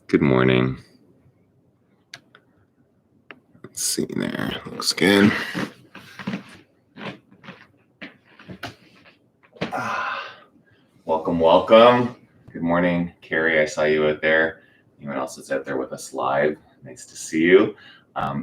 Good morning. Let's see there. Looks good. Welcome. Good morning, Carrie. I saw you out there. Anyone else that's out there with us live? Nice to see you.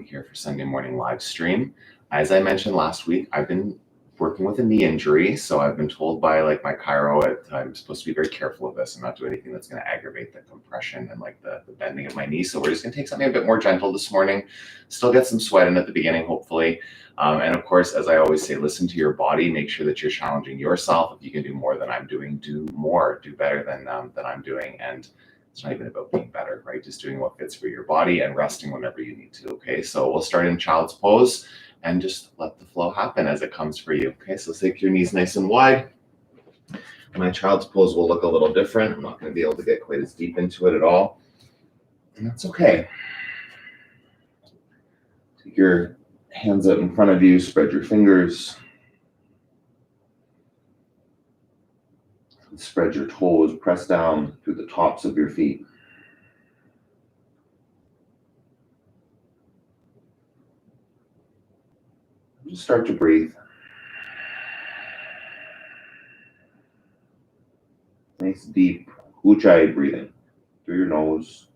Here for Sunday morning live stream. As I mentioned last week, I've been working with a knee injury, so I've been told by my chiro that I'm supposed to be very careful of this and not do anything that's going to aggravate the compression and the bending of my knee. So we're just going to take something a bit more gentle this morning. Still get some sweat in at the beginning, hopefully. And of course, as I always say, listen to your body. Make sure that you're challenging yourself. If you can do more than I'm doing, do more. Do better than I'm doing. And it's not even about being better, right? Just doing what fits for your body and resting whenever you need to. Okay, so we'll start in child's pose and just let the flow happen as it comes for you. Okay, so take your knees nice and wide. My child's pose will look a little different. I'm not going to be able to get quite as deep into it at all. And that's okay. Take your hands out in front of you, spread your fingers. Spread your toes, press down through the tops of your feet. Just start to breathe. Nice deep Ujjayi breathing through your nose.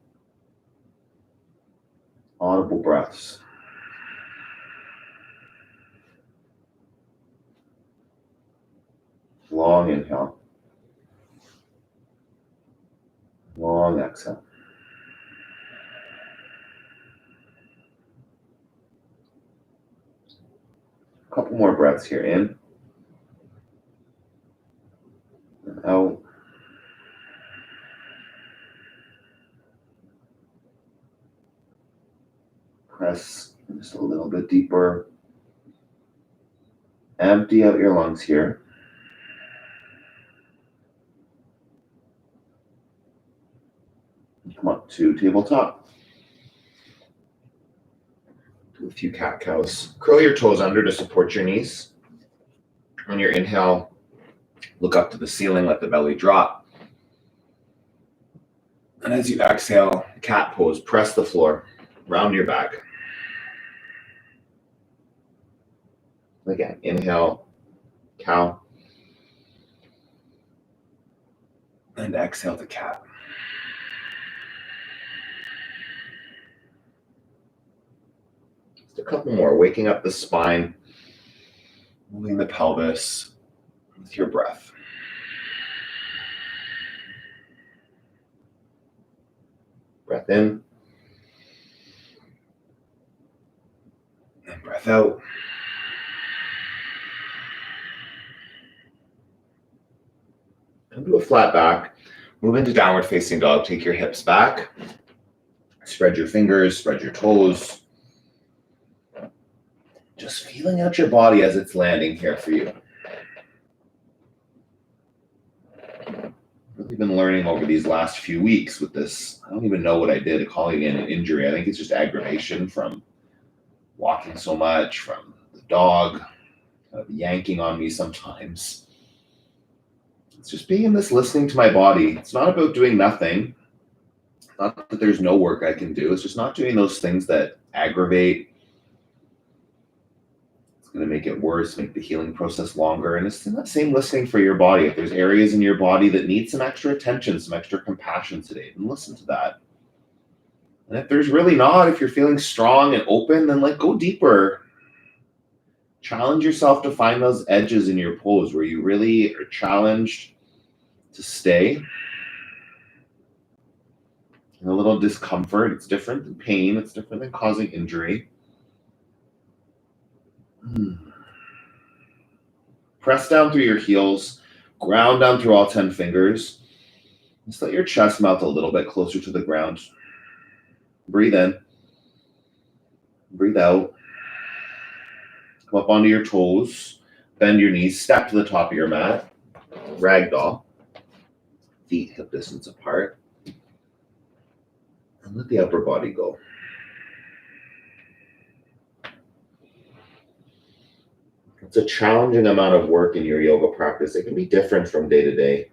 Audible breaths. Long inhale. Long exhale. A couple more breaths here. In and out. Press just a little bit deeper. Empty out your lungs here. Come up to tabletop. Do a few cat cows. Curl your toes under to support your knees. On your inhale, look up to the ceiling, let the belly drop. And as you exhale, cat pose, press the floor, round your back. Again, inhale, cow. And exhale to cat. Just a couple more, waking up the spine, moving the pelvis with your breath. Breath in. And breath out. And do a flat back. Move into downward facing dog. Take your hips back. Spread your fingers, spread your toes. Just feeling out your body as it's landing here for you. Really been learning over these last few weeks with this. I don't even know what I did calling in an injury. I think it's just aggravation from walking so much, from the dog kind of yanking on me sometimes. It's just being in this, listening to my body. It's not about doing nothing. Not that there's no work I can do. It's just not doing those things that aggravate. It's going to make it worse, make the healing process longer. And it's that same listening for your body. If there's areas in your body that need some extra attention, some extra compassion today, then listen to that. And if there's really not, if you're feeling strong and open, then go deeper. Challenge yourself to find those edges in your pose where you really are challenged to stay. And a little discomfort. It's different than pain. It's different than causing injury. Press down through your heels. Ground down through all 10 fingers. Just let your chest melt a little bit closer to the ground. Breathe in. Breathe out. Come up onto your toes. Bend your knees. Step to the top of your mat. Ragdoll. Feet hip distance apart. And let the upper body go. It's a challenging amount of work in your yoga practice. It can be different from day to day.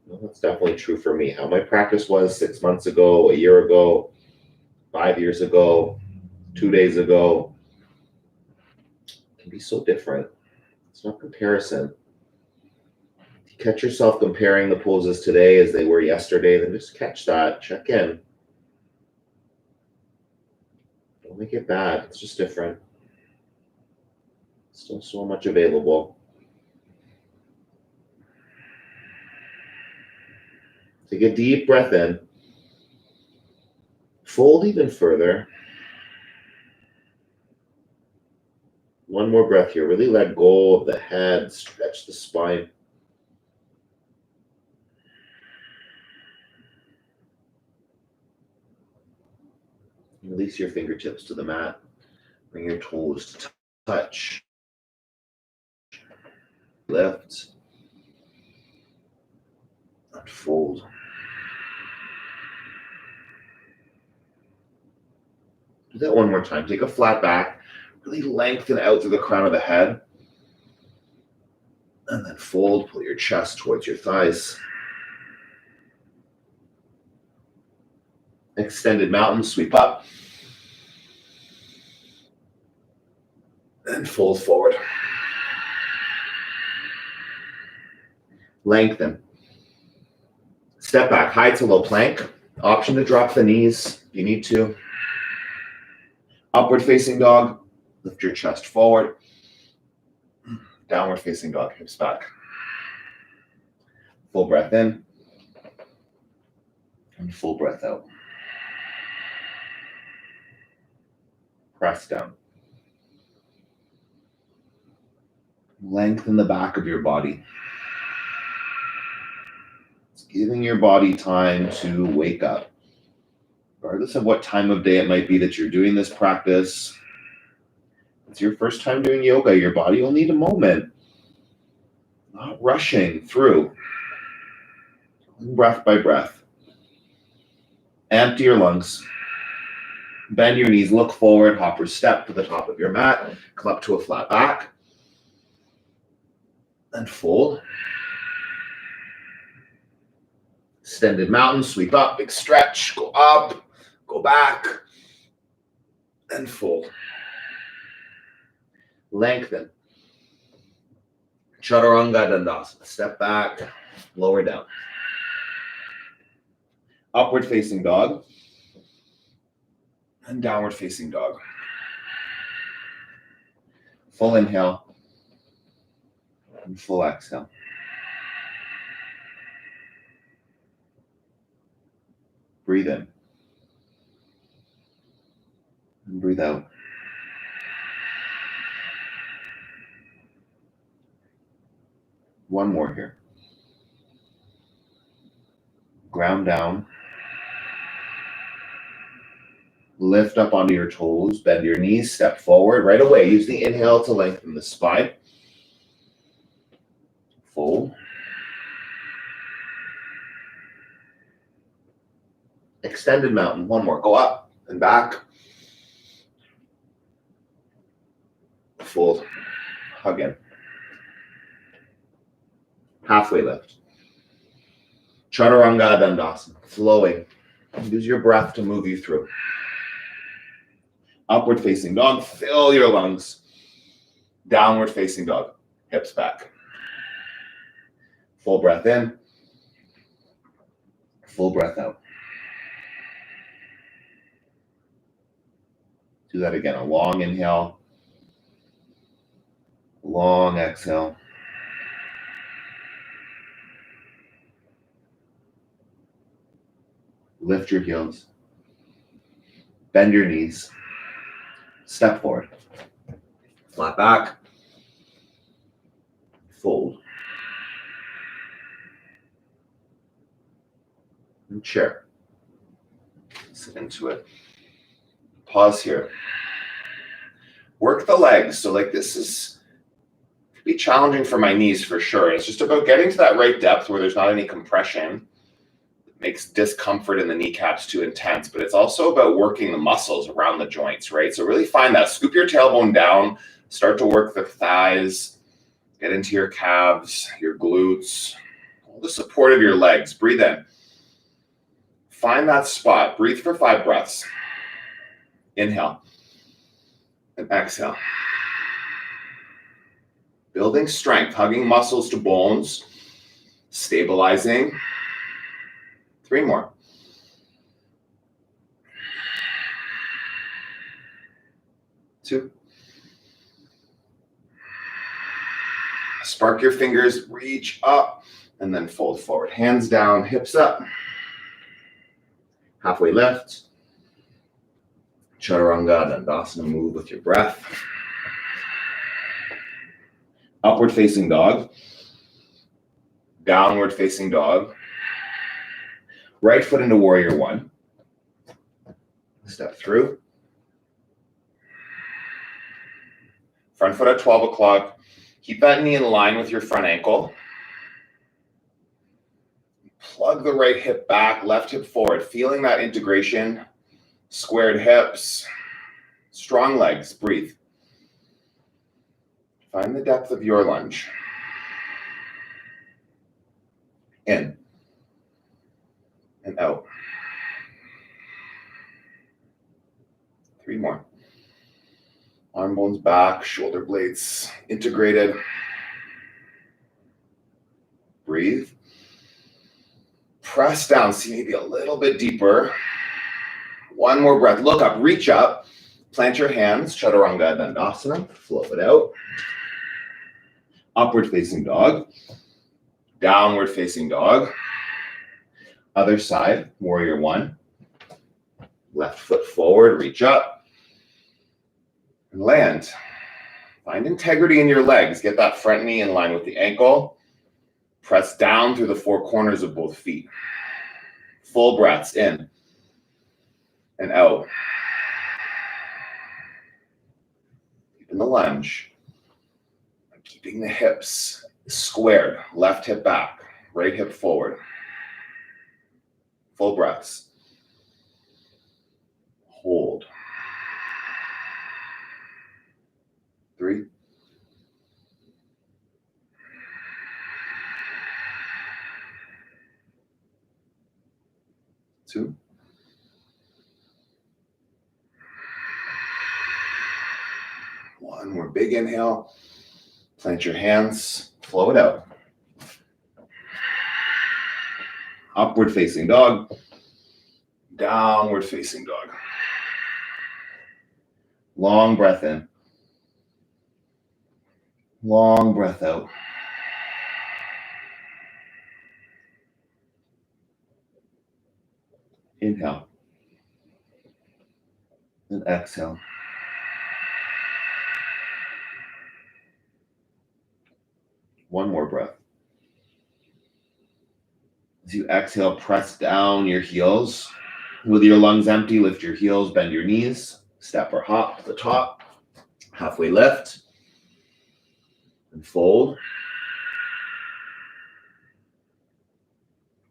Well, that's definitely true for me. How my practice was 6 months ago, a year ago, 5 years ago, 2 days ago, can be so different. It's not comparison. If you catch yourself comparing the poses today as they were yesterday, then just catch that, check in. Don't make it bad, it's just different. Still so much available. Take a deep breath in. Fold even further. One more breath here. Really let go of the head, stretch the spine. Release your fingertips to the mat. Bring your toes to touch. Lift. And fold. Do that one more time. Take a flat back. Really lengthen out through the crown of the head. And then fold. Pull your chest towards your thighs. Extended mountain, sweep up. And fold forward. Lengthen. Step back, high to low plank. Option to drop the knees if you need to. Upward facing dog. Lift your chest forward. Downward facing dog, hips back. Full breath in. And full breath out. Press down. Lengthen the back of your body. It's giving your body time to wake up. Regardless of what time of day it might be that you're doing this practice, it's your first time doing yoga, your body will need a moment. Not rushing through. Breath by breath. Empty your lungs. Bend your knees, look forward, hopper step to the top of your mat, come up to a flat back, and fold. Extended mountain, sweep up, big stretch, go up, go back, and fold. Lengthen. Chaturanga Dandasana, step back, lower down. Upward facing dog. And downward facing dog. Full inhale. And full exhale. Breathe in. And breathe out. One more here. Ground down. Lift up onto your toes, bend your knees, step forward. Right away, use the inhale to lengthen the spine. Fold. Extended mountain, one more. Go up and back. Fold. Hug in. Halfway lift. Chaturanga Dandasana, flowing. Use your breath to move you through. Upward facing dog, fill your lungs. Downward facing dog, hips back. Full breath in. Full breath out. Do that again. A long inhale. Long exhale. Lift your heels. Bend your knees. Step forward. Flat back. Fold. And chair. Sit into it. Pause here. Work the legs. So like this is could be challenging for my knees for sure. It's just about getting to that right depth where there's not any compression. Makes discomfort in the kneecaps too intense, but it's also about working the muscles around the joints, right? So really find that. Scoop your tailbone down, start to work the thighs, get into your calves, your glutes, The support of your legs. Breathe in. Find that spot. Breathe for 5 breaths. Inhale. And exhale. Building strength, hugging muscles to bones. Stabilizing. 3 more. Two. Spark your fingers, reach up, and then fold forward. Hands down, hips up. Halfway lift. Chaturanga, Dandasana, move with your breath. Upward facing dog. Downward facing dog. Right foot into warrior one. Step through. Front foot at 12 o'clock. Keep that knee in line with your front ankle. Plug the right hip back, left hip forward, feeling that integration. Squared hips, strong legs, breathe. Find the depth of your lunge. In and out. 3 more. Arm bones back, shoulder blades integrated. Breathe. Press down, see maybe a little bit deeper. 1 more breath. Look up, reach up. Plant your hands, Chaturanga Dandasana. Flow it out. Upward facing dog. Downward facing dog. Other side, warrior one. Left foot forward, reach up. And land. Find integrity in your legs. Get that front knee in line with the ankle. Press down through the 4 corners of both feet. Full breaths in and out. Keeping the lunge. Keeping the hips squared. Left hip back. Right hip forward. Full breaths. Hold. 3. 2. 1 more big inhale. Plant your hands, flow it out. Upward facing dog. Downward facing dog. Long breath in. Long breath out. Inhale. And exhale. One more breath. As you exhale, press down your heels. With your lungs empty, lift your heels, bend your knees. Step or hop to the top. Halfway lift. And fold.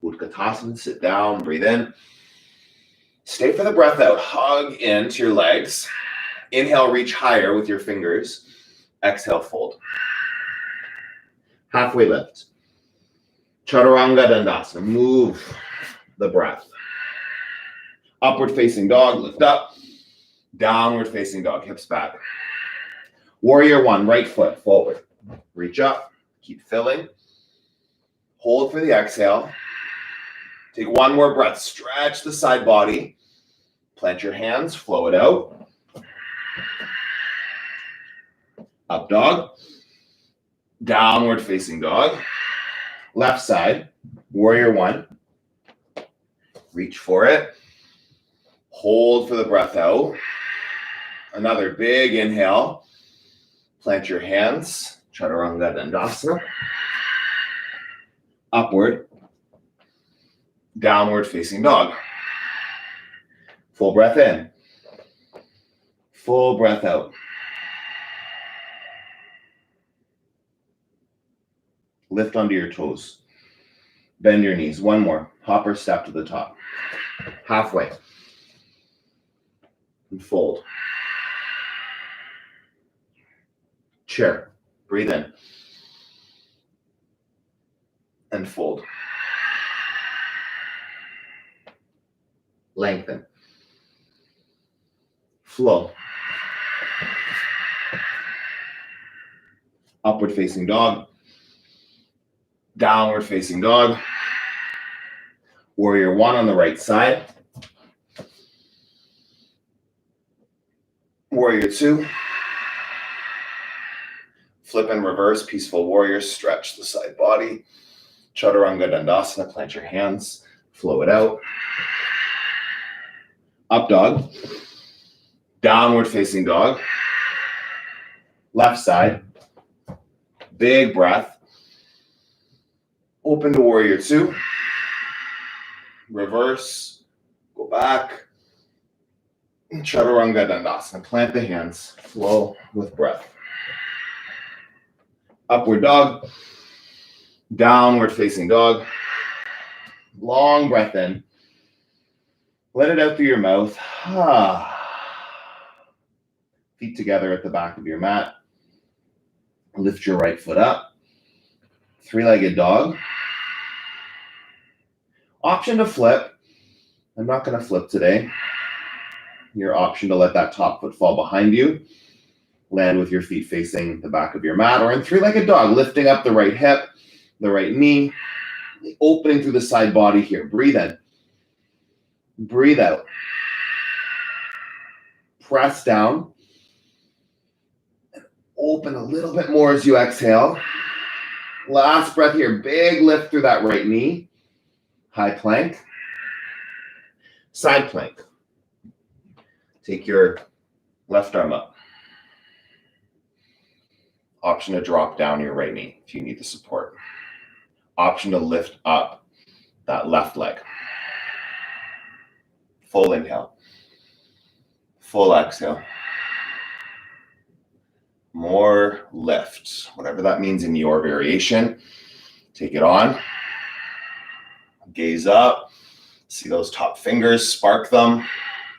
Utkatasana, sit down, breathe in. Stay for the breath out. Hug into your legs. Inhale, reach higher with your fingers. Exhale, fold. Halfway lift. Chaturanga Dandasana. Move the breath. Upward facing dog, lift up. Downward facing dog, hips back. Warrior one, right foot forward. Reach up, keep filling. Hold for the exhale. Take 1 more breath. Stretch the side body. Plant your hands, flow it out. Up dog. Downward facing dog. Left side, warrior one. Reach for it. Hold for the breath out. Another big inhale. Plant your hands, Chaturanga Dandasana. Upward. Downward facing dog. Full breath in. Full breath out. Lift onto your toes. Bend your knees. 1 more. Hop or step to the top. Halfway. And fold. Chair. Breathe in. and fold. Lengthen. Flow. Upward facing dog. Downward facing dog. Warrior one on the right side. Warrior two. Flip and reverse, peaceful warrior, stretch the side body. Chaturanga Dandasana, plant your hands, flow it out. Up dog. Downward facing dog. Left side. Big breath. Open to warrior two. Reverse. Go back. Chaturanga Dandasana. Plant the hands. Flow with breath. Upward dog. Downward facing dog. Long breath in. Let it out through your mouth. Feet together at the back of your mat. Lift your right foot up. Three-legged dog. Option to flip. I'm not going to flip today. Your option to let that top foot fall behind you. Land with your feet facing the back of your mat, or in three-legged dog, lifting up the right hip, the right knee, opening through the side body here. Breathe in. Breathe out. Press down. Open a little bit more as you exhale. Last breath here. Big lift through that right knee. High plank. Side plank. Take your left arm up. Option to drop down your right knee if you need the support. Option to lift up that left leg. Full inhale. Full exhale. More lift, whatever that means in your variation. Take it on. Gaze up. See those top fingers, spark them.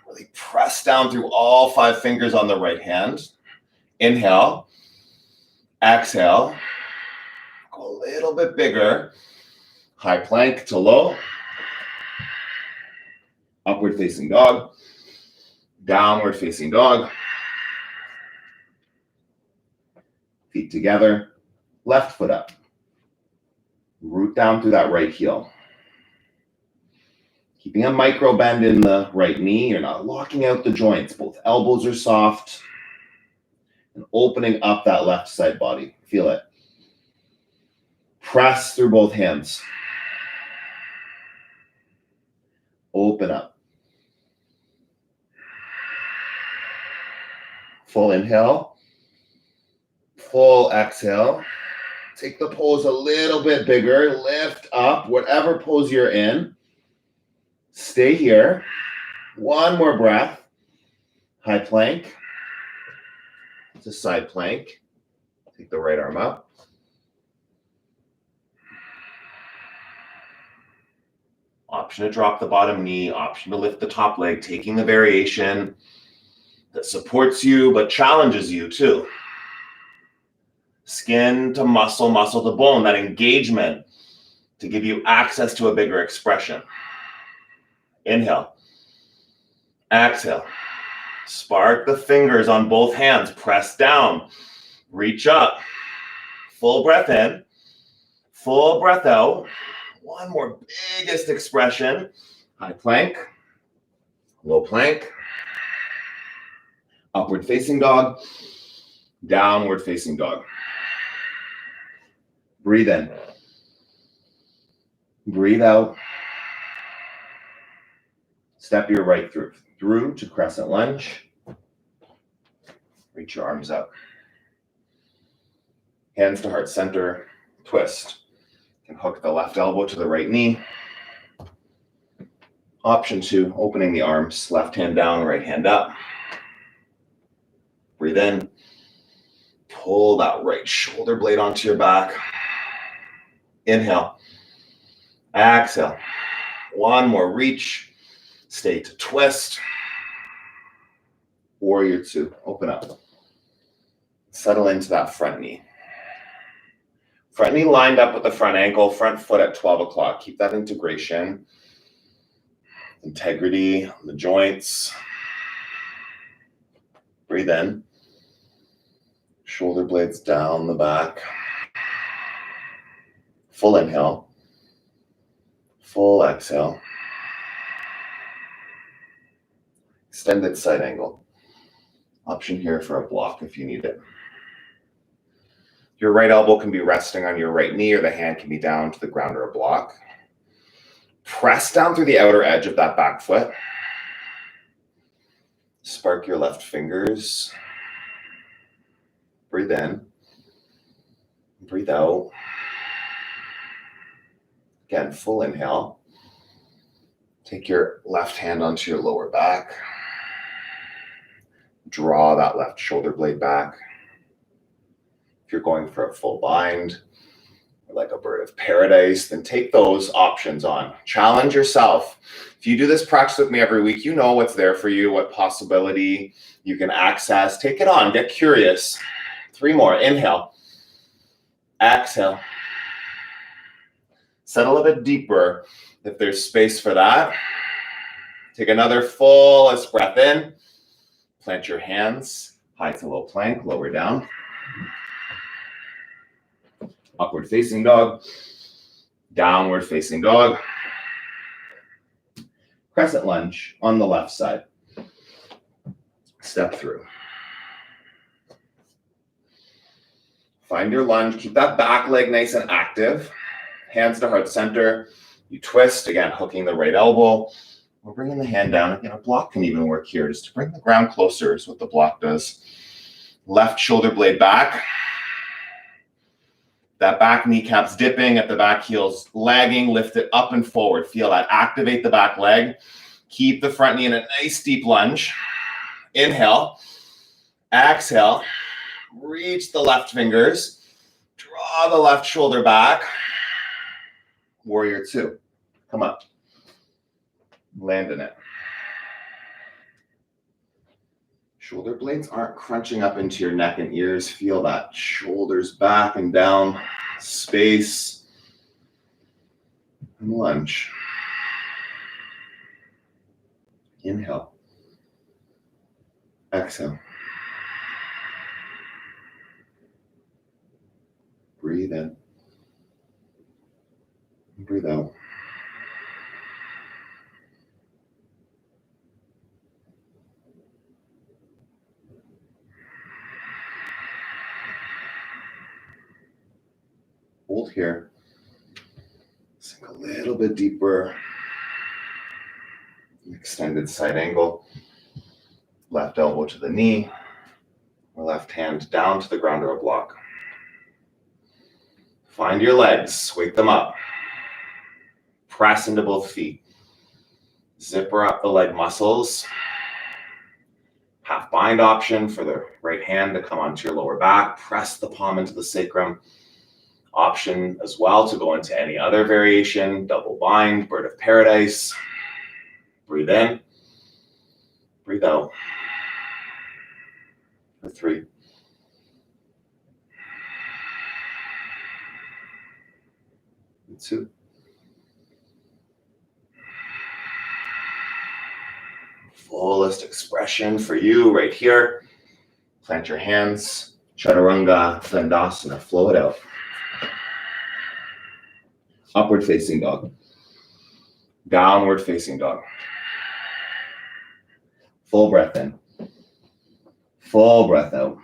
Really press down through all 5 fingers on the right hand. Inhale. Exhale. Go a little bit bigger. High plank to low. Upward facing dog. Downward facing dog. Feet together. Left foot up. Root down through that right heel. Keeping a micro bend in the right knee. You're not locking out the joints. Both elbows are soft. And opening up that left side body. Feel it. Press through both hands. Open up. Full inhale. Full exhale. Take the pose a little bit bigger. Lift up, whatever pose you're in. Stay here. One more breath. High plank. It's a side plank. Take the right arm up. Option to drop the bottom knee. Option to lift the top leg. Taking the variation that supports you but challenges you too. Skin to muscle, muscle to bone. That engagement to give you access to a bigger expression. Inhale. Exhale. Spark the fingers on both hands. Press down. Reach up. Full breath in. Full breath out. One more biggest expression. High plank. Low plank. Upward facing dog. Downward facing dog. Breathe in. Breathe out. Step your right through to crescent lunge. Reach your arms up. Hands to heart center. Twist. You can hook the left elbow to the right knee. Option 2, opening the arms. Left hand down, right hand up. Breathe in. Pull that right shoulder blade onto your back. Inhale. Exhale. One more reach. Stay to twist. Warrior 2. Open up. Settle into that front knee. Front knee lined up with the front ankle, front foot at 12 o'clock. Keep that integration, integrity on the joints. Breathe in. Shoulder blades down the back. Full inhale. Full exhale. Extended side angle. Option here for a block if you need it. Your right elbow can be resting on your right knee, or the hand can be down to the ground or a block. Press down through the outer edge of that back foot. Spark your left fingers. Breathe in. Breathe out. Again, full inhale. Take your left hand onto your lower back. Draw that left shoulder blade back. If you're going for a full bind, or like a bird of paradise, then take those options on. Challenge yourself. If you do this practice with me every week, you know what's there for you, what possibility you can access. Take it on. Get curious. 3 more. Inhale. Exhale. Settle a bit deeper if there's space for that. Take another fullest breath in. Plant your hands. High to low plank. Lower down. Upward facing dog. Downward facing dog. Crescent lunge on the left side. Step through. Find your lunge. Keep that back leg nice and active. Hands to heart center. You twist, again, hooking the right elbow. We're bringing the hand down. Again, a block can even work here, just to bring the ground closer is what the block does. Left shoulder blade back. That back kneecap's dipping at the back heel's lagging. Lift it up and forward. Feel that. Activate the back leg. Keep the front knee in a nice deep lunge. Inhale. Exhale. Reach the left fingers. Draw the left shoulder back. Warrior 2. Come up. Land in it. Shoulder blades aren't crunching up into your neck and ears. Feel that. Shoulders back and down. Space. And lunge. Inhale. Exhale. Breathe in. Breathe out. Hold here. Sink a little bit deeper. Extended side angle. Left elbow to the knee. Or left hand down to the ground or a block. Find your legs. Wake them up. Press into both feet. Zipper up the leg muscles. Half bind option for the right hand to come onto your lower back. Press the palm into the sacrum. Option as well to go into any other variation. Double bind, bird of paradise. Breathe in. Breathe out. For 3. And 2. Fullest expression for you right here. Plant your hands. Chaturanga Dandasana. Flow it out. Upward facing dog. Downward facing dog. Full breath in. Full breath out.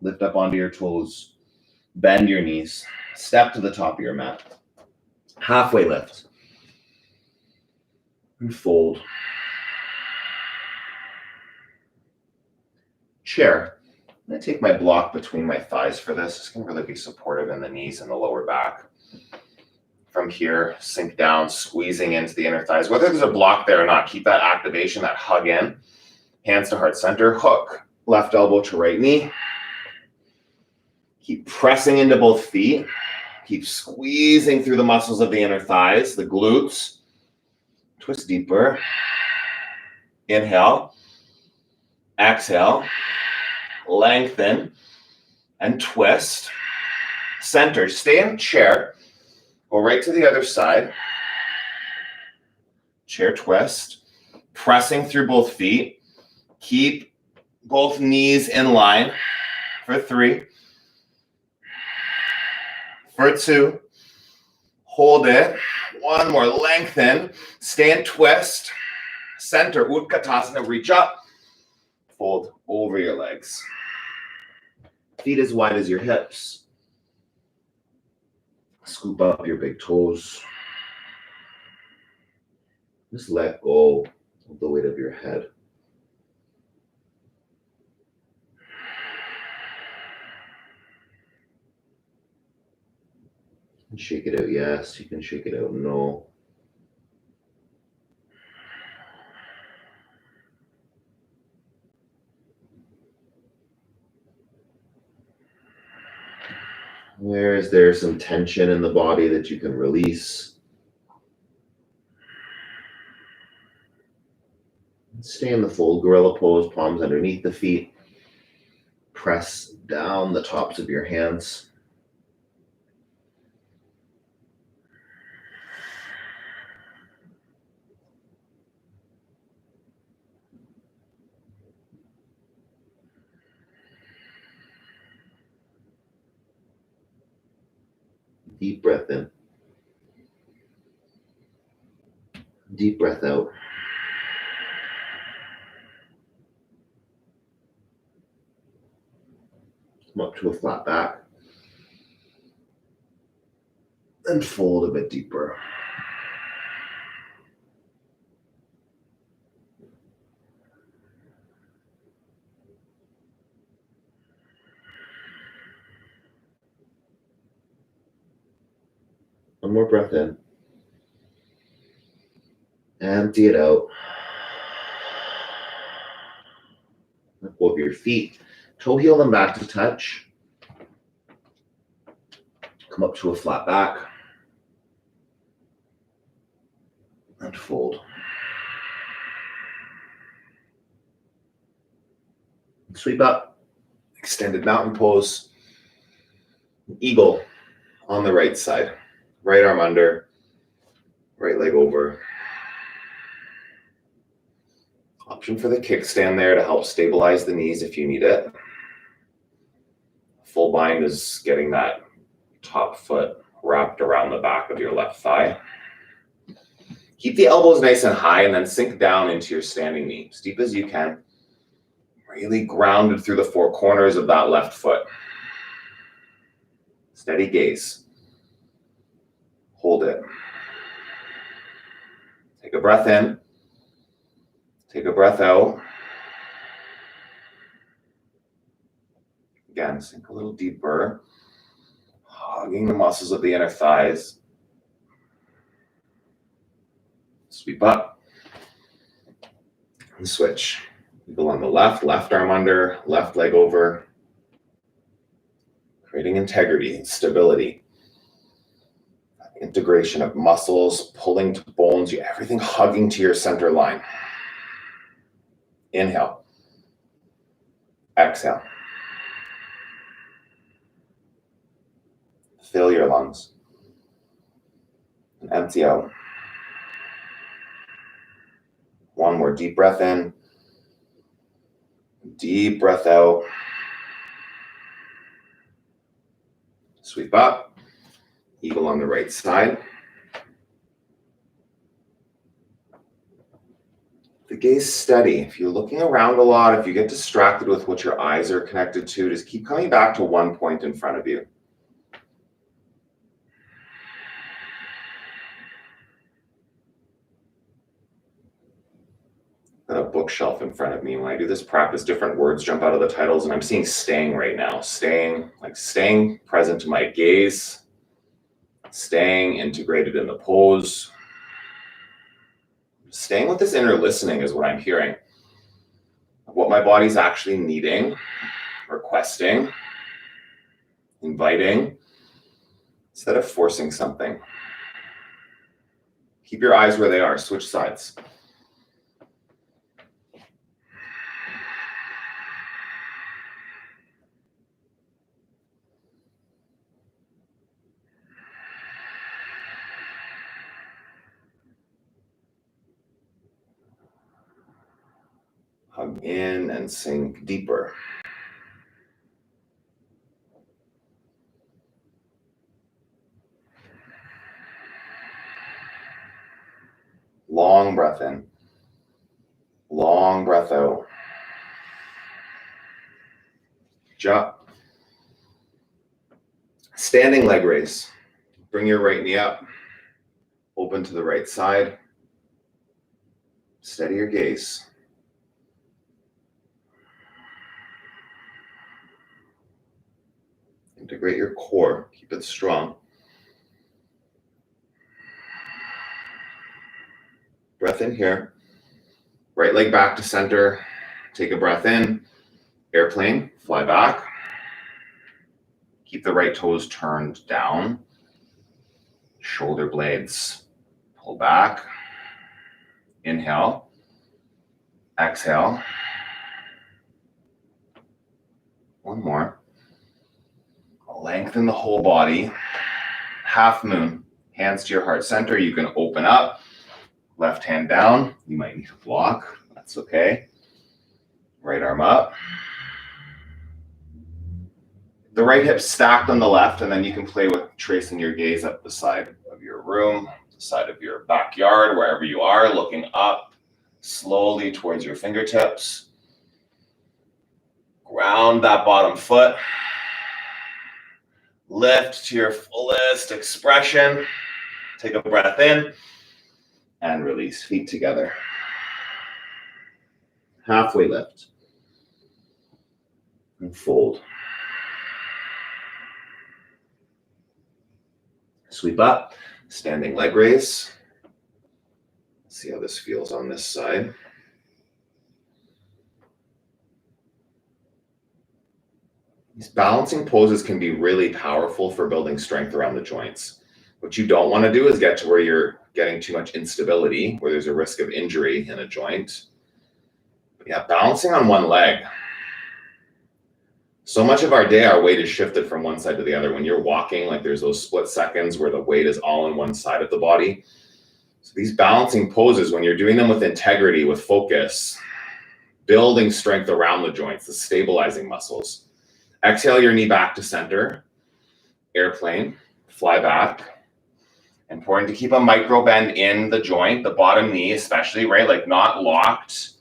Lift up onto your toes. Bend your knees. Step to the top of your mat. Halfway lift. And fold. Chair. I'm going to take my block between my thighs for this. It's going to really be supportive in the knees and the lower back. From here, sink down, squeezing into the inner thighs. Whether there's a block there or not, keep that activation, that hug in. Hands to heart center, hook. Left elbow to right knee. Keep pressing into both feet. Keep squeezing through the muscles of the inner thighs, the glutes. Twist deeper. Inhale. Exhale. Lengthen and twist. Center. Stay in chair. Go right to the other side. Chair twist. Pressing through both feet. Keep both knees in line for 3. For 2. Hold it. 1 more. Lengthen. Stay in twist. Center. Utkatasana. Reach up. Fold over your legs. Feet as wide as your hips. Scoop up your big toes. Just let go of the weight of your head. You can shake it out, yes. You can shake it out, no. Where is there some tension in the body that you can release? Stay in the full gorilla pose, palms underneath the feet. Press down the tops of your hands. Deep breath in. Deep breath out. Come up to a flat back. And fold a bit deeper. One more breath in. Empty it out. Let go of your feet. Toe heel them back to touch. Come up to a flat back. And fold. Sweep up. Extended mountain pose. Eagle on the right side. Right arm under. Right leg over. Option for the kickstand there to help stabilize the knees if you need it. Full bind is getting that top foot wrapped around the back of your left thigh. Keep the elbows nice and high and then sink down into your standing knee as deep as you can. Really grounded through the 4 corners of that left foot. Steady gaze. Hold it. Take a breath in. Take a breath out. Again, sink a little deeper. Hugging the muscles of the inner thighs. Sweep up. And switch. Eagle on the left, left arm under, left leg over. Creating integrity and stability. Integration of muscles, pulling to bones, everything hugging to your center line. Inhale. Exhale. Fill your lungs. And empty out. One more deep breath in. Deep breath out. Sweep up. Eagle on the right side. The gaze steady. If you're looking around a lot, if you get distracted with what your eyes are connected to, just keep coming back to one point in front of you. Got a bookshelf in front of me. When I do this practice, different words jump out of the titles, and I'm seeing staying right now. Staying, like staying present to my gaze, staying integrated in the pose. Staying with this inner listening is what I'm hearing. What my body's actually needing, requesting, inviting, instead of forcing something. Keep your eyes where they are. Switch sides. Hug in and sink deeper. Long breath in. Long breath out. Jump. Standing leg raise. Bring your right knee up. Open to the right side. Steady your gaze. Integrate your core. Keep it strong. Breath in here. Right leg back to center. Take a breath in. Airplane. Fly back. Keep the right toes turned down. Shoulder blades pull back. Inhale. Exhale. One more. Lengthen the whole body. Half moon. Hands to your heart center. You can open up. Left hand down. You might need a block. That's okay. Right arm up. The right hip stacked on the left, and then you can play with tracing your gaze up the side of your room, the side of your backyard, wherever you are, looking up slowly towards your fingertips. Ground that bottom foot. Lift to your fullest expression. Take a breath in and release. Feet together. Halfway lift. And fold. Sweep up. Standing leg raise. See how this feels on this side. These balancing poses can be really powerful for building strength around the joints. What you don't want to do is get to where you're getting too much instability, where there's a risk of injury in a joint. But yeah, balancing on one leg. So much of our day, our weight is shifted from one side to the other. When you're walking, like there's those split seconds where the weight is all on one side of the body. So these balancing poses, when you're doing them with integrity, with focus, building strength around the joints, the stabilizing muscles. Exhale your knee back to center. Airplane, fly back. Important to keep a micro bend in the joint, the bottom knee especially, right? Like not locked.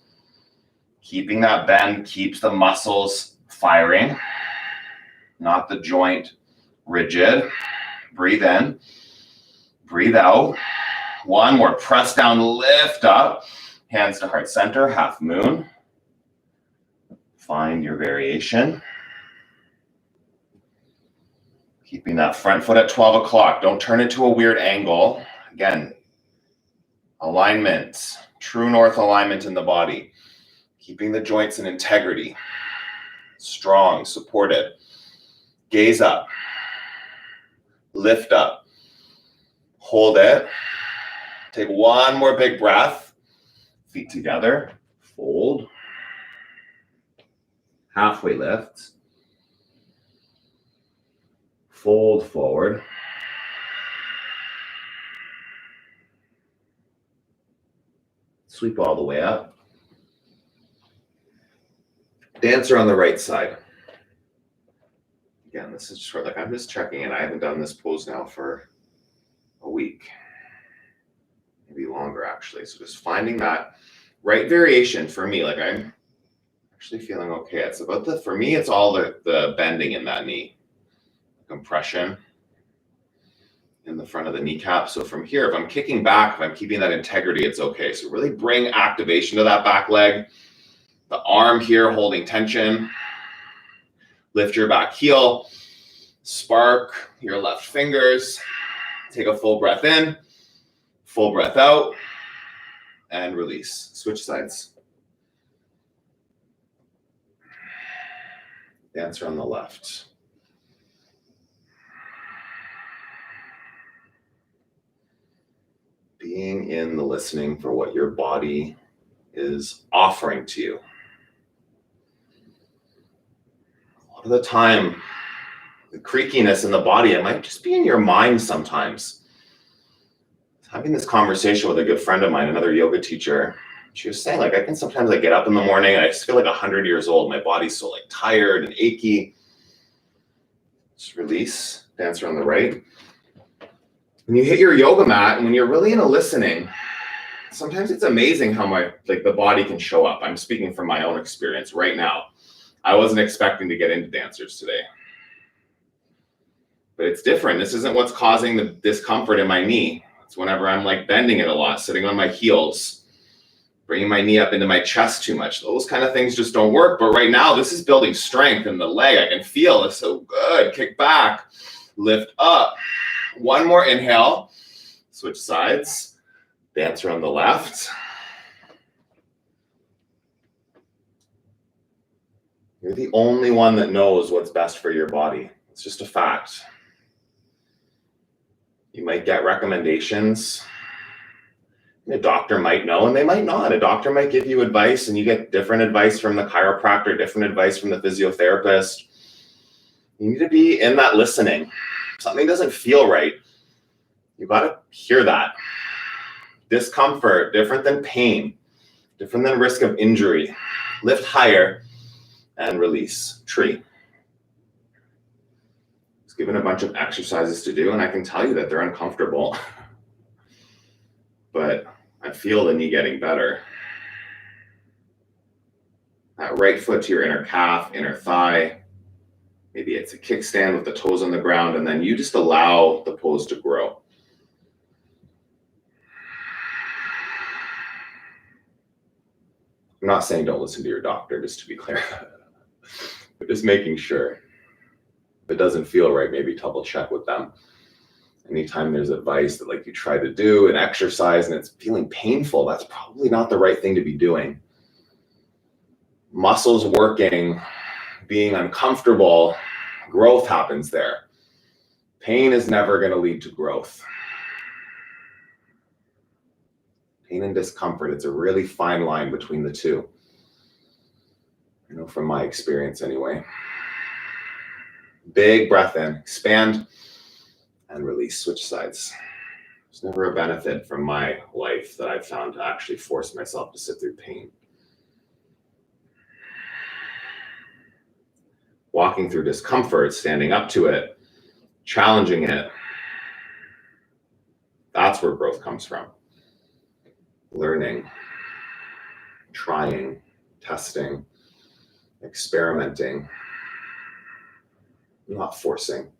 Keeping that bend keeps the muscles firing, not the joint rigid. Breathe in, breathe out. One more, press down, lift up. Hands to heart center, half moon. Find your variation. Keeping that front foot at 12 o'clock. Don't turn it to a weird angle. Again, alignment, true north alignment in the body. Keeping the joints in integrity. Strong, supported. Gaze up. Lift up. Hold it. Take one more big breath. Feet together. Fold. Halfway lift. Fold forward. Sweep all the way up. Dancer on the right side. Again, this is just like I'm just checking in. I haven't done this pose now for a week, maybe longer actually. So just finding that right variation for me. Like I'm actually feeling okay. It's about for me, it's all the bending in that knee. Compression in the front of the kneecap. So from here, if I'm kicking back, if I'm keeping that integrity, it's okay. So really bring activation to that back leg. The arm here holding tension. Lift your back heel. Spark your left fingers. Take a full breath in. Full breath out. And release. Switch sides. Dancer on the left. Being in the listening for what your body is offering to you. A lot of the time, the creakiness in the body, it might just be in your mind sometimes. Having this conversation with a good friend of mine, another yoga teacher, she was saying, like, I can sometimes get up in the morning and I just feel like 100 years old. My body's so like tired and achy. Just release, dance around the right. When you hit your yoga mat and when you're really in a listening, sometimes it's amazing how the body can show up. I'm speaking from my own experience right now. I wasn't expecting to get into dancers today. But it's different. This isn't what's causing the discomfort in my knee. It's whenever I'm like bending it a lot, sitting on my heels, bringing my knee up into my chest too much. Those kind of things just don't work. But right now, this is building strength in the leg. I can feel it's so good. Kick back, lift up. One more inhale. Switch sides. Dance around the left. You're the only one that knows what's best for your body. It's just a fact. You might get recommendations. A doctor might know and they might not. A doctor might give you advice and you get different advice from the chiropractor, different advice from the physiotherapist. You need to be in that listening. If something doesn't feel right, you got to hear that. Discomfort, different than pain, different than risk of injury. Lift higher and release. Tree. Just given a bunch of exercises to do and I can tell you that they're uncomfortable. But I feel the knee getting better. That right foot to your inner calf, inner thigh. Maybe it's a kickstand with the toes on the ground, and then you just allow the pose to grow. I'm not saying don't listen to your doctor, just to be clear. But just making sure. If it doesn't feel right, maybe double check with them. Anytime there's advice that you try to do an exercise and it's feeling painful, that's probably not the right thing to be doing. Muscles working, being uncomfortable, growth happens there. Pain is never going to lead to growth. Pain and discomfort, it's a really fine line between the two. I know from my experience anyway. Big breath in, expand. And release, switch sides. There's never a benefit from my life that I've found to actually force myself to sit through pain. Walking through discomfort, standing up to it, challenging it, that's where growth comes from. Learning, trying, testing, experimenting, not forcing.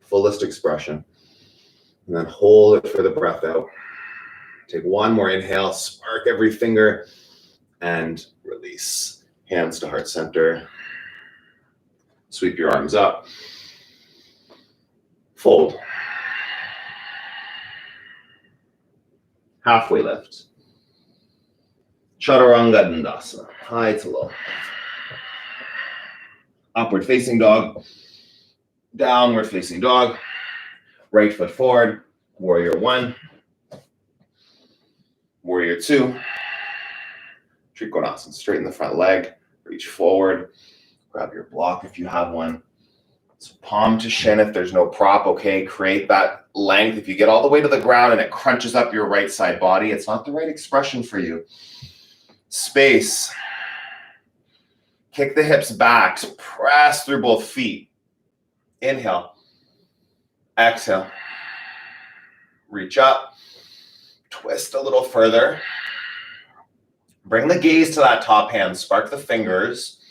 Fullest expression, and then hold it for the breath out. Take one more inhale, spark every finger, and release. Hands to heart center. Sweep your arms up. Fold. Halfway lift. Chaturanga Dandasana, high to low. Upward facing dog. Downward facing dog, right foot forward, warrior one, warrior two, Trikonasana, straighten the front leg, reach forward, grab your block if you have one. So palm to shin if there's no prop, okay, create that length. If you get all the way to the ground and it crunches up your right side body, it's not the right expression for you. Space, kick the hips back, press through both feet. Inhale, exhale, reach up, twist a little further. Bring the gaze to that top hand, spark the fingers,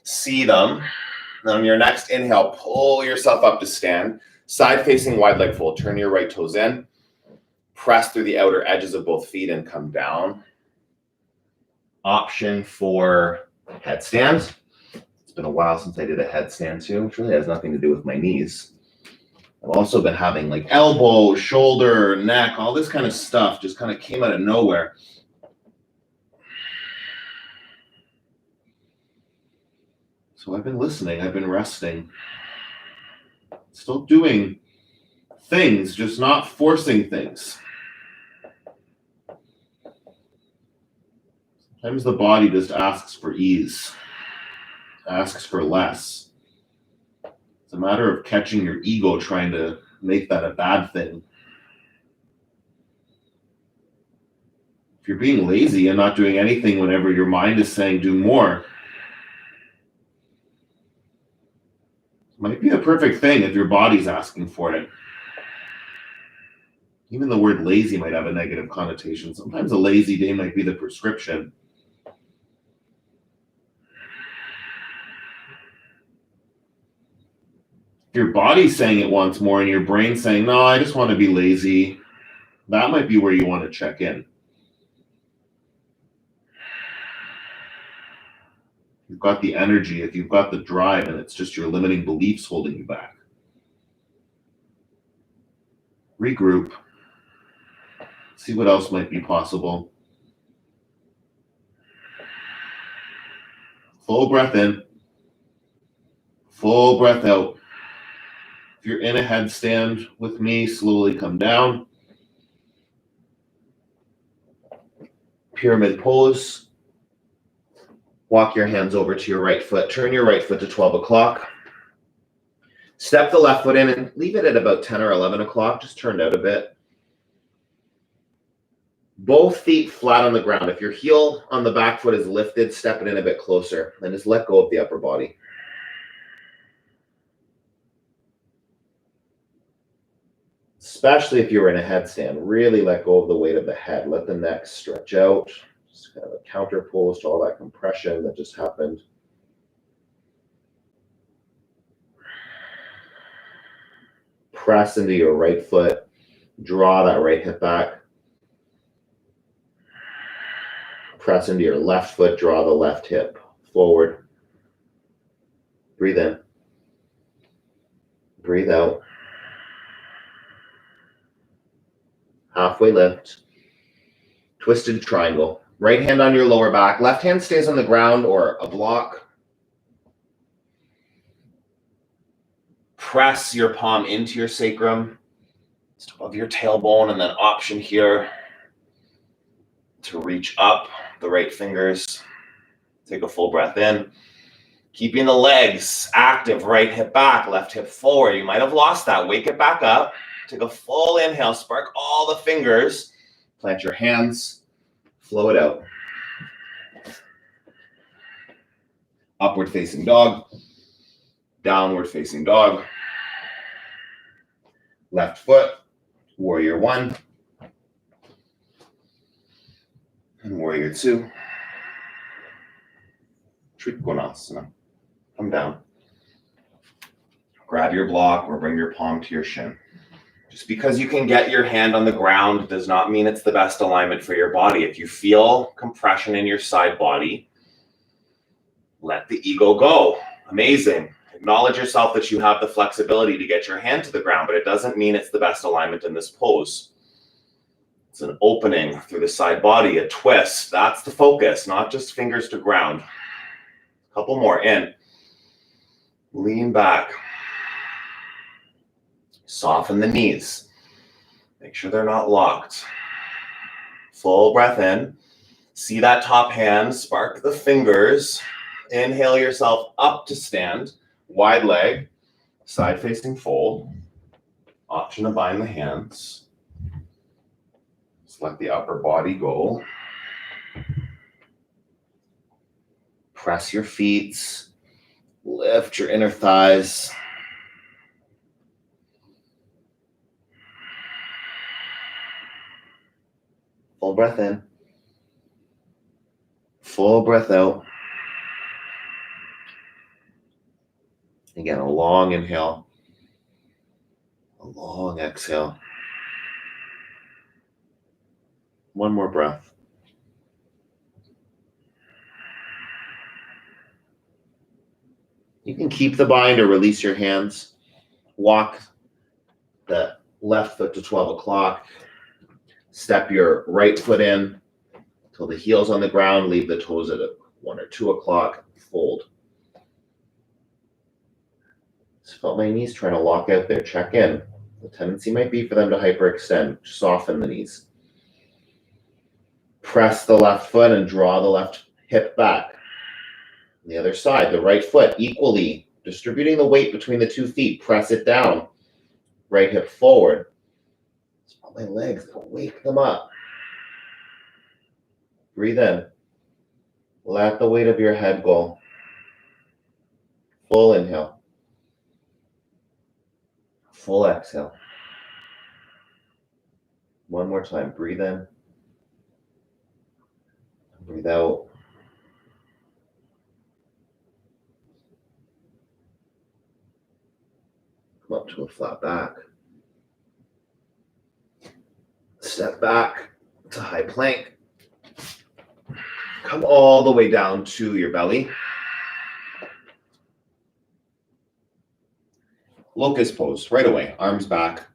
see them. Then on your next inhale, pull yourself up to stand. Side facing wide leg fold, turn your right toes in, press through the outer edges of both feet and come down. Option for headstand. It's been a while since I did a headstand too, which really has nothing to do with my knees. I've also been having elbow, shoulder, neck, all this kind of stuff just kind of came out of nowhere. So I've been listening, I've been resting. Still doing things, just not forcing things. Sometimes the body just asks for ease. Asks for less. It's a matter of catching your ego trying to make that a bad thing. If you're being lazy and not doing anything whenever your mind is saying do more, it might be the perfect thing if your body's asking for it. Even the word lazy might have a negative connotation. Sometimes a lazy day might be the prescription. If your body's saying it wants more and your brain's saying, no, I just want to be lazy, that might be where you want to check in. You've got the energy, if you've got the drive, and it's just your limiting beliefs holding you back. Regroup. See what else might be possible. Full breath in. Full breath out. If you're in a headstand with me, slowly come down. Pyramid pose. Walk your hands over to your right foot. Turn your right foot to 12 o'clock. Step the left foot in and leave it at about 10 or 11 o'clock. Just turn out a bit. Both feet flat on the ground. If your heel on the back foot is lifted, step it in a bit closer. And just let go of the upper body. Especially if you're in a headstand, really let go of the weight of the head. Let the neck stretch out. Just kind of a counter pose to all that compression that just happened. Press into your right foot. Draw that right hip back. Press into your left foot. Draw the left hip forward. Breathe in. Breathe out. Halfway lift. Twisted triangle. Right hand on your lower back. Left hand stays on the ground or a block. Press your palm into your sacrum. It's above your tailbone, and then option here to reach up the right fingers. Take a full breath in. Keeping the legs active. Right hip back, left hip forward. You might have lost that. Wake it back up. Take a full inhale. Spark all the fingers. Plant your hands. Flow it out. Upward facing dog. Downward facing dog. Left foot. Warrior one. And warrior two. Trikonasana. Come down. Grab your block or bring your palm to your shin. Just because you can get your hand on the ground does not mean it's the best alignment for your body. If you feel compression in your side body, let the ego go. Amazing. Acknowledge yourself that you have the flexibility to get your hand to the ground, but it doesn't mean it's the best alignment in this pose. It's an opening through the side body, a twist. That's the focus, not just fingers to ground. A couple more in. Lean back. Soften the knees. Make sure they're not locked. Full breath in. See that top hand. Spark the fingers. Inhale yourself up to stand. Wide leg. Side facing fold. Option to bind the hands. Just let the upper body go. Press your feet. Lift your inner thighs. Full breath in. Full breath out. Again, a long inhale. A long exhale. One more breath. You can keep the bind or release your hands. Walk the left foot to 12 o'clock. Step your right foot in till the heel's on the ground. Leave the toes at 1 or 2 o'clock. Fold. Just felt my knees trying to lock out there. Check in. The tendency might be for them to hyperextend. Soften the knees. Press the left foot and draw the left hip back. On the other side, the right foot equally distributing the weight between the 2 feet. Press it down. Right hip forward. My legs, wake them up. Breathe in. Let the weight of your head go. Full inhale. Full exhale. One more time. Breathe in. Breathe out. Come up to a flat back. Step back to high plank. Come all the way down to your belly. Locust pose, right away. Arms back.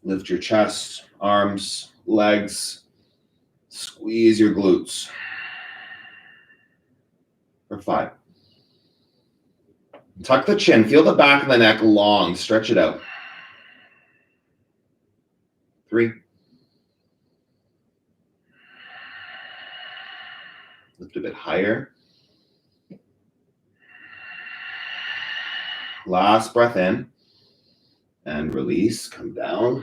Lift your chest, arms, legs. Squeeze your glutes. For 5. Tuck the chin. Feel the back of the neck long. Stretch it out. 3. Lift a bit higher. Last breath in. And release. Come down.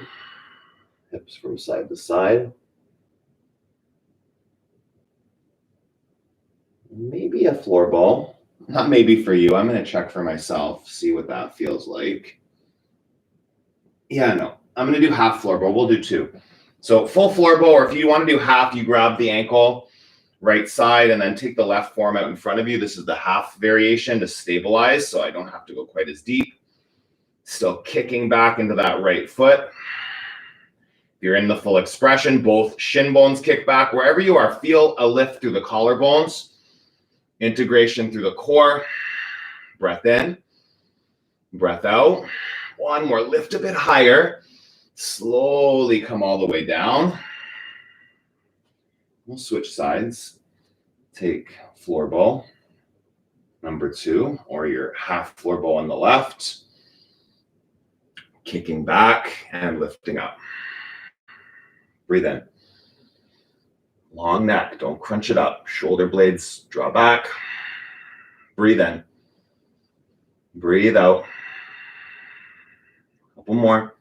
Hips from side to side. Maybe a floor ball. Not maybe for you. I'm going to check for myself. See what that feels like. Yeah, no. I'm going to do half floor ball. We'll do 2. So full floor ball, or if you want to do half, you grab the ankle, right side, and then take the left form out in front of you. This is the half variation to stabilize, so I don't have to go quite as deep. Still kicking back into that right foot. If you're in the full expression, both shin bones kick back. Wherever you are, feel a lift through the collarbones. Integration through the core. Breath in. Breath out. One more. Lift a bit higher. Slowly come all the way down. We'll switch sides. Take floor ball, number 2, or your half floor ball on the left. Kicking back and lifting up. Breathe in. Long neck, don't crunch it up. Shoulder blades draw back. Breathe in. Breathe out. Couple more.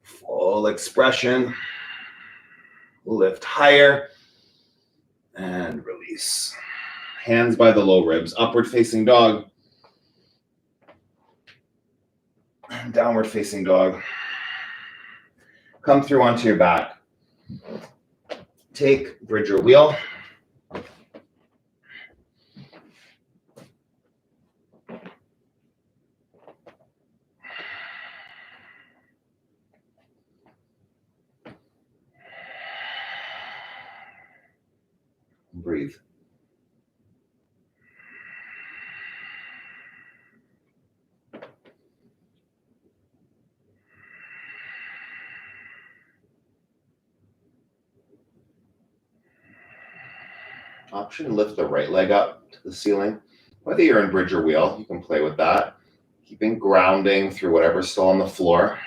Full expression. Lift higher. And release. Hands by the low ribs. Upward facing dog. Downward facing dog. Come through onto your back. Take bridge or wheel. Breathe. Option, lift the right leg up to the ceiling. Whether you're in bridge or wheel, you can play with that. Keeping grounding through whatever's still on the floor.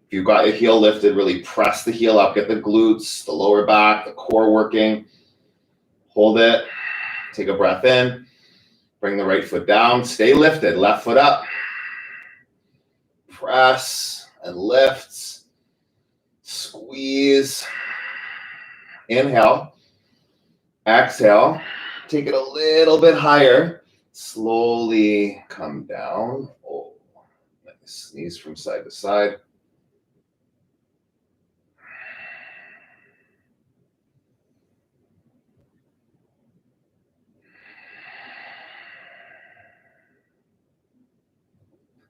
If you've got your heel lifted, really press the heel up. Get the glutes, the lower back, the core working. Hold it. Take a breath in. Bring the right foot down. Stay lifted. Left foot up. Press and lift. Squeeze. Inhale. Exhale. Take it a little bit higher. Slowly come down. Oh, nice. Knees from side to side.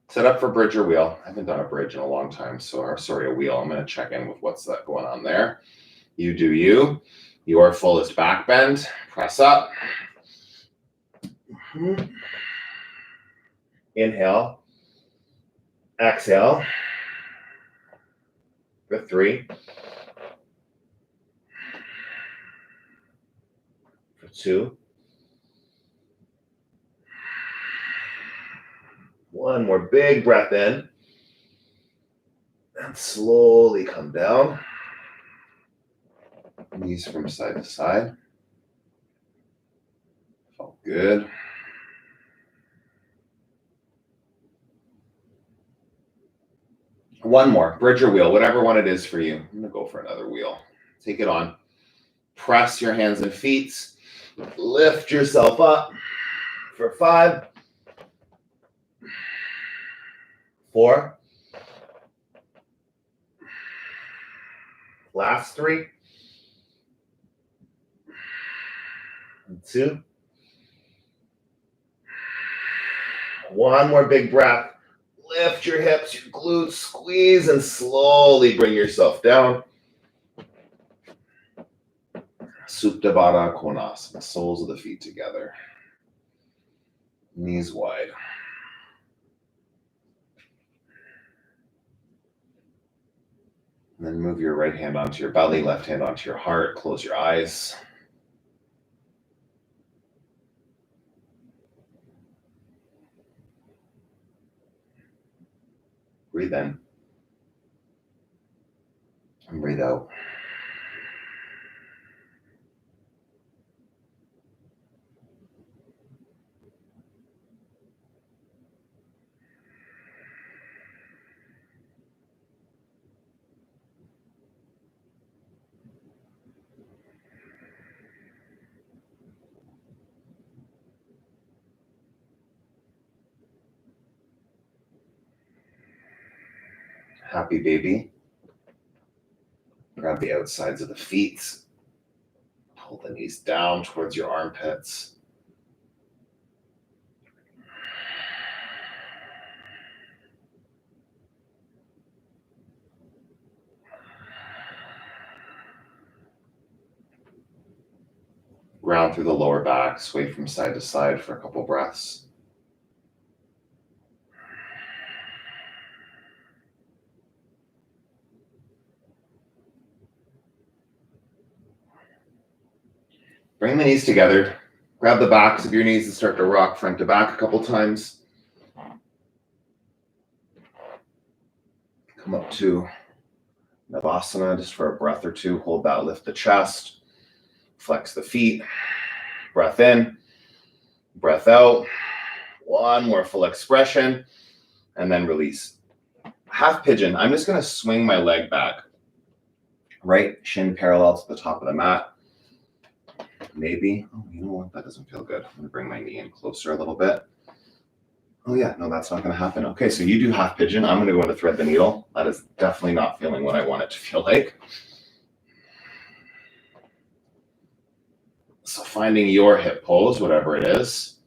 Set up for bridge or wheel. I haven't done a bridge in a long time, or sorry, a wheel. I'm going to check in with what's that going on there. You do you. Your fullest back bend. Press up. Inhale. Exhale. For 3. For 2. One more big breath in. And slowly come down. Knees from side to side. Felt good. One more, bridge or wheel, whatever one it is for you. I'm gonna go for another wheel. Take it on. Press your hands and feet. Lift yourself up for 5, 4. Last 3. And 2. One more big breath. Lift your hips, your glutes, squeeze, and slowly bring yourself down. Supta Baddha Konasana, soles of the feet together. Knees wide. And then move your right hand onto your belly, left hand onto your heart. Close your eyes. Breathe in. And breathe out. Happy baby. Grab the outsides of the feet. Pull the knees down towards your armpits. Ground through the lower back, sway from side to side for a couple breaths. Bring the knees together. Grab the backs of your knees and start to rock front to back a couple times. Come up to Navasana just for a breath or two. Hold that, lift the chest. Flex the feet. Breath in. Breath out. One more full expression. And then release. Half pigeon. I'm just going to swing my leg back. Right shin parallel to the top of the mat. Maybe. Oh, you know what? That doesn't feel good. I'm going to bring my knee in closer a little bit. Oh, yeah. No, that's not going to happen. Okay, so you do half pigeon. I'm going to go into thread the needle. That is definitely not feeling what I want it to feel like. So finding your hip pose, whatever it is.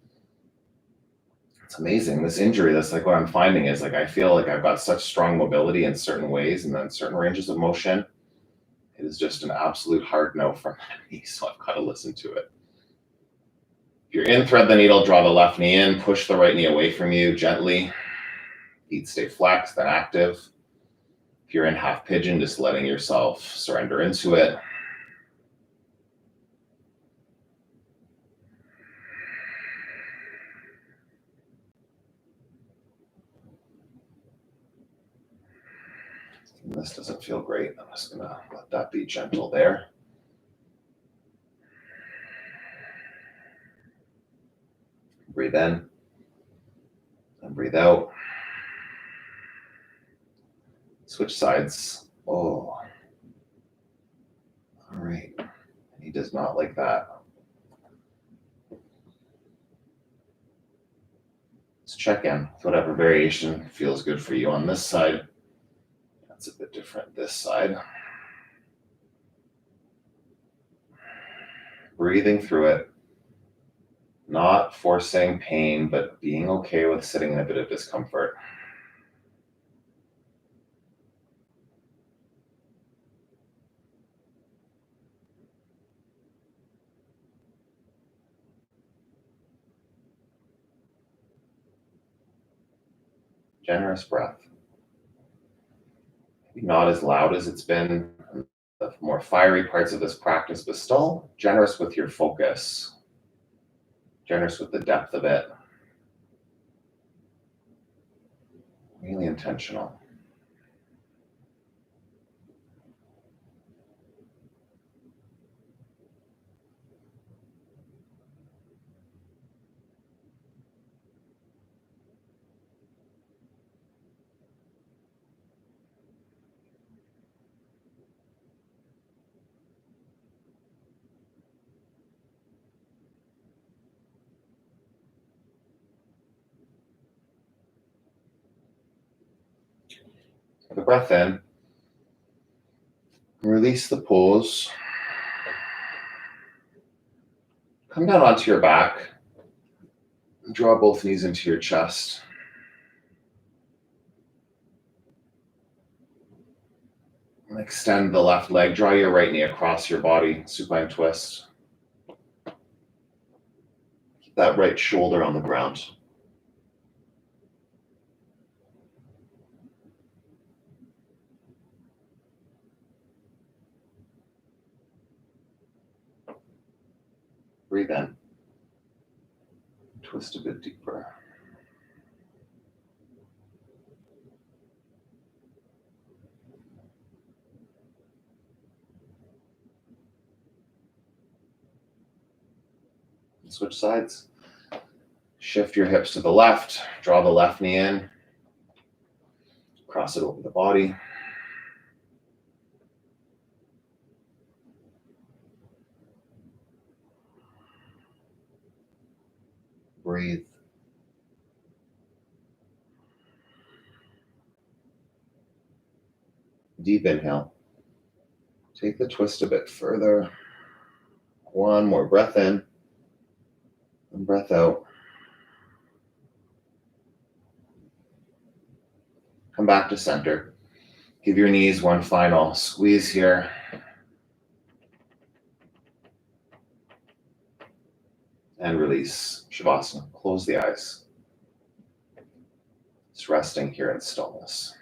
It's amazing. This injury, that's like what I'm finding is like I feel like I've got such strong mobility in certain ways and then certain ranges of motion. It is just an absolute hard no from me, so I've got to listen to it. If you're in thread the needle, draw the left knee in, push the right knee away from you gently. Feet stay flexed and active. If you're in half pigeon, just letting yourself surrender into it. And this doesn't feel great. I'm just going to let that be gentle there. Breathe in and breathe out. Switch sides. Oh, all right. He does not like that. Let's check in with whatever variation feels good for you on this side. That's a bit different this side. Breathing through it. Not forcing pain, but being okay with sitting in a bit of discomfort. Generous breath. Maybe not as loud as it's been in the more fiery parts of this practice, but still generous with your focus. Generous with the depth of it. Really intentional. Take a breath in. Release the pose. Come down onto your back. Draw both knees into your chest. And extend the left leg. Draw your right knee across your body. Supine twist. Keep that right shoulder on the ground. Breathe in. Twist a bit deeper. Switch sides. Shift your hips to the left. Draw the left knee in. Cross it over the body. Breathe. Deep inhale. Take the twist a bit further. One more breath in and breath out. Come back to center. Give your knees one final squeeze here. And release. Shavasana. Close the eyes. Just resting here in stillness.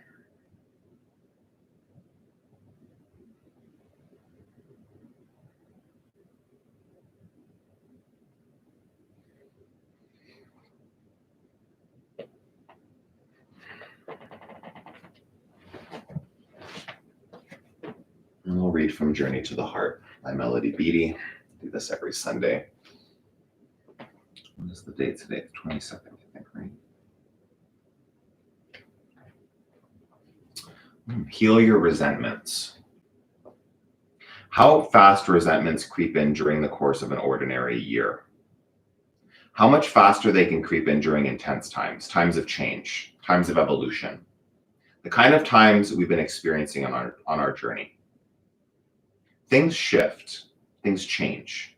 And we'll read from Journey to the Heart by Melody Beattie. Do this every Sunday. What is the date today? The 22nd, I think, right? Heal your resentments. How fast resentments creep in during the course of an ordinary year. How much faster they can creep in during intense times, times of change, times of evolution. The kind of times we've been experiencing on our journey. Things shift, things change.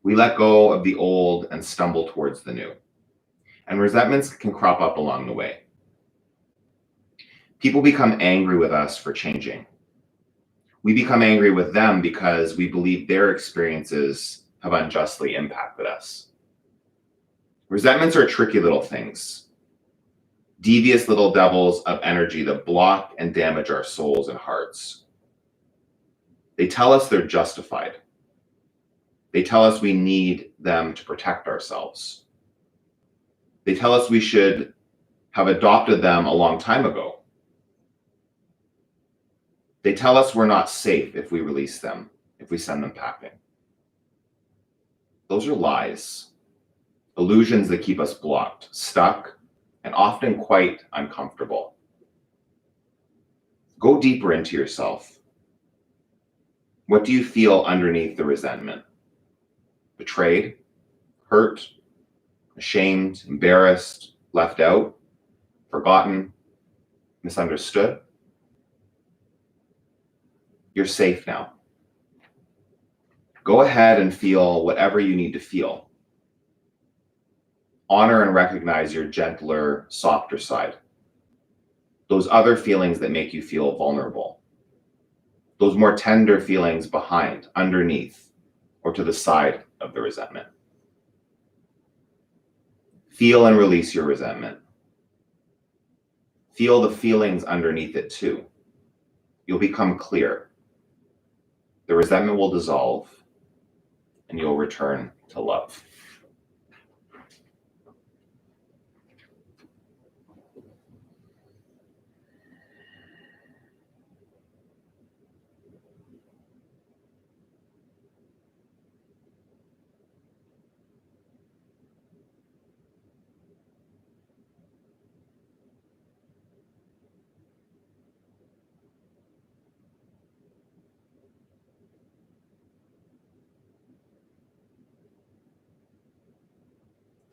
We let go of the old and stumble towards the new. And resentments can crop up along the way. People become angry with us for changing. We become angry with them because we believe their experiences have unjustly impacted us. Resentments are tricky little things. Devious little devils of energy that block and damage our souls and hearts. They tell us they're justified. They tell us we need them to protect ourselves. They tell us we should have adopted them a long time ago. They tell us we're not safe if we release them, if we send them packing. Those are lies, illusions that keep us blocked, stuck, and often quite uncomfortable. Go deeper into yourself. What do you feel underneath the resentment? Betrayed, hurt, ashamed, embarrassed, left out, forgotten, misunderstood? You're safe now. Go ahead and feel whatever you need to feel. Honor and recognize your gentler, softer side. Those other feelings that make you feel vulnerable. Those more tender feelings behind, underneath, or to the side of the resentment. Feel and release your resentment. Feel the feelings underneath it too. You'll become clear. The resentment will dissolve, and you'll return to love.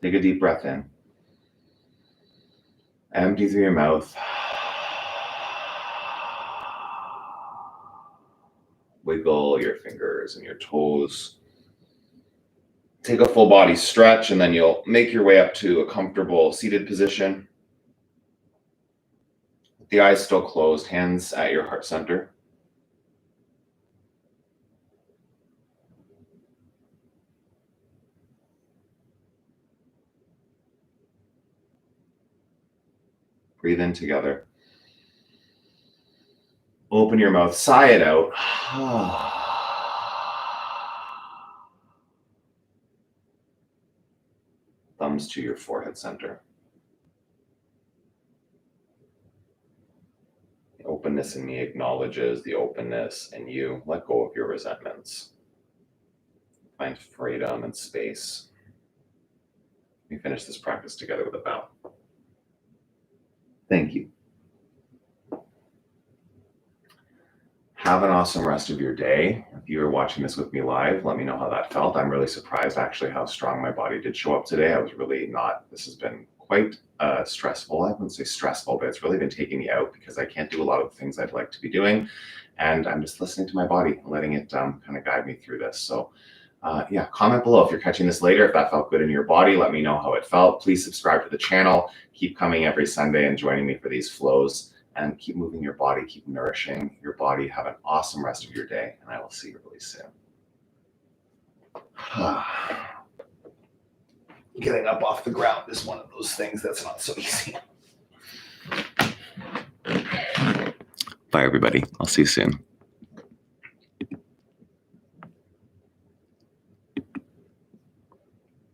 Take a deep breath in. Empty through your mouth. Wiggle your fingers and your toes. Take a full body stretch, and then you'll make your way up to a comfortable seated position. With the eyes still closed, hands at your heart center. Breathe in together. Open your mouth, sigh it out. Thumbs to your forehead center. The openness in me acknowledges the openness in you. Let go of your resentments. Find freedom and space. We finish this practice together with a bow. Thank you. Have an awesome rest of your day. If you are watching this with me live, let me know how that felt. I'm really surprised actually how strong my body did show up today. I was really not, this has been quite stressful. I wouldn't say stressful, but it's really been taking me out because I can't do a lot of the things I'd like to be doing. And I'm just listening to my body and letting it kind of guide me through this. So yeah, comment below if you're catching this later, if that felt good in your body. Let me know how it felt. Please subscribe to the channel. Keep coming every Sunday and joining me for these flows. And keep moving your body, keep nourishing your body. Have an awesome rest of your day, and I will see you really soon. Getting up off the ground is one of those things that's not so easy. Bye, everybody. I'll see you soon.